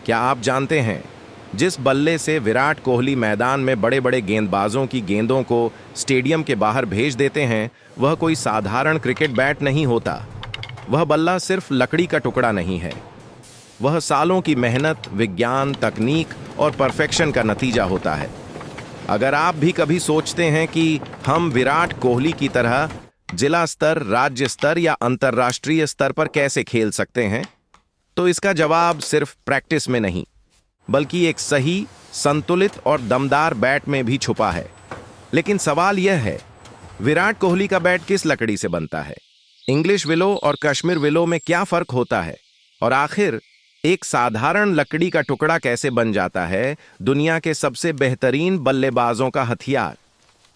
क्या आप जानते हैं, जिस बल्ले से विराट कोहली मैदान में बड़े बड़े गेंदबाजों की गेंदों को स्टेडियम के बाहर भेज देते हैं, वह कोई साधारण क्रिकेट बैट नहीं होता। वह बल्ला सिर्फ लकड़ी का टुकड़ा नहीं है, वह सालों की मेहनत, विज्ञान, तकनीक और परफेक्शन का नतीजा होता है। अगर आप भी कभी सोचते हैं कि हम विराट कोहली की तरह जिला स्तर, राज्य स्तर या अंतर्राष्ट्रीय स्तर पर कैसे खेल सकते हैं, तो इसका जवाब सिर्फ प्रैक्टिस में नहीं, बल्कि एक सही, संतुलित और दमदार बैट में भी छुपा है। लेकिन सवाल यह है, विराट कोहली का बैट किस लकड़ी से बनता है? इंग्लिश विलो और कश्मीर विलो में क्या फर्क होता है? और आखिर एक साधारण लकड़ी का टुकड़ा कैसे बन जाता है दुनिया के सबसे बेहतरीन बल्लेबाजों का हथियार?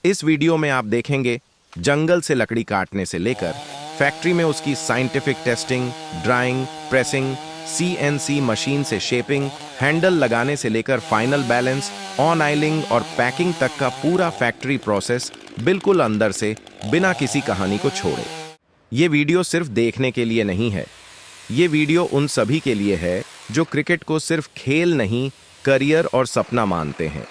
इस वीडियो में आप देखेंगे जंगल से लकड़ी काटने से लेकर फैक्ट्री में उसकी scientific testing, drawing, pressing, CNC machine से शेपिंग, हैंडल लगाने से लेकर फाइनल बैलेंस, ऑन आइलिंग और पैकिंग तक का पूरा फैक्ट्री प्रोसेस, बिल्कुल अंदर से, बिना किसी कहानी को छोड़े। ये वीडियो सिर्फ देखने के लिए नहीं है, ये वीडियो उन सभी के लिए है जो क्रिकेट को सिर्फ खेल नहीं, करियर और सपना मानते हैं।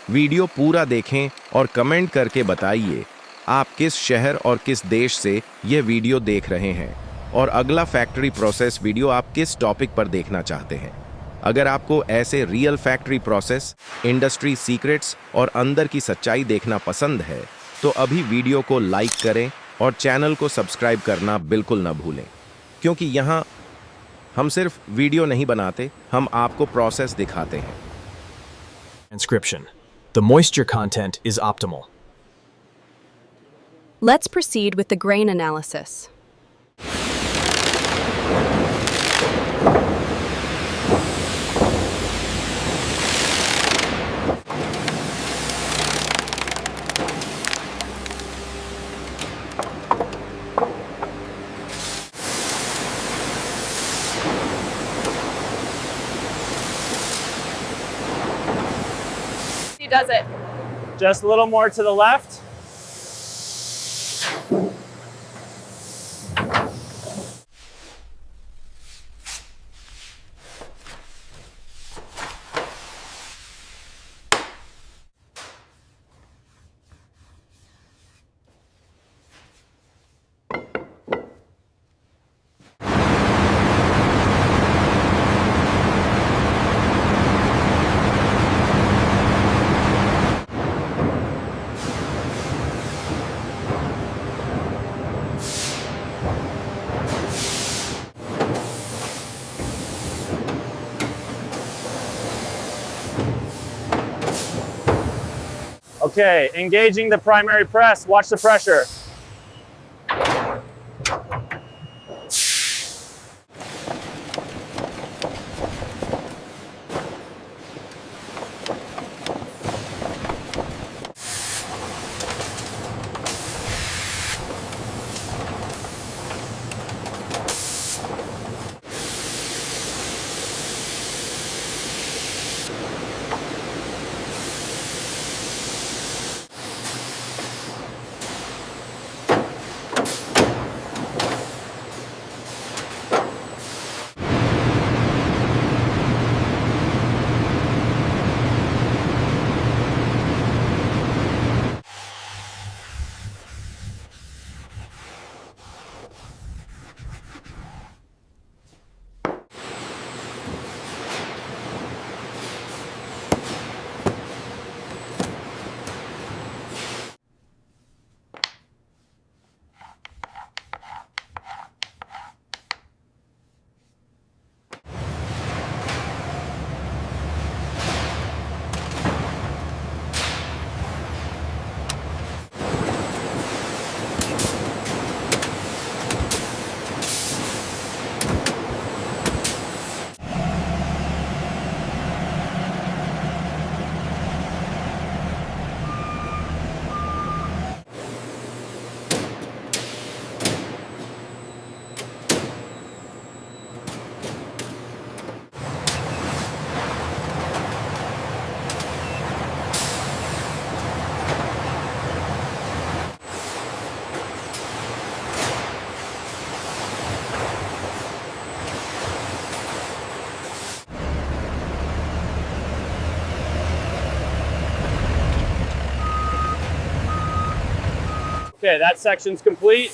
वीडियो पूरा देखें और कमेंट करके बताइए आप किस शहर और किस देश से यह वीडियो देख रहे हैं, और अगला फैक्ट्री प्रोसेस वीडियो आप किस टॉपिक पर देखना चाहते हैं। अगर आपको ऐसे real factory process, industry secrets और अंदर की सच्चाई देखना पसंद है, तो अभी वीडियो को लाइक करें और चैनल को सब्सक्राइब करना बिल्कुल न भूलें, क्योंकि यहाँ हम सिर्फ वीडियो नहीं बनाते, हम आपको प्रोसेस दिखाते हैं। Transcription. The moisture content is optimal. Let's proceed with the grain analysis. He does it. Just a little more to the left. Okay, engaging the primary press. Watch the pressure. Okay, that section's complete.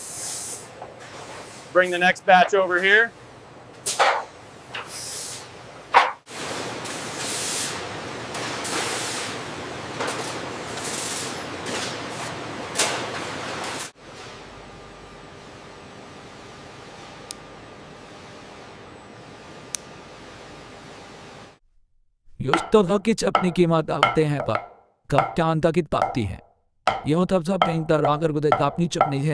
Bring the next batch over here. Yostovakic अपनी कीमत आते हैं पर कप्तान तक पाती है। यूं तब सब पेंटर आकर को अपनी चपनी है।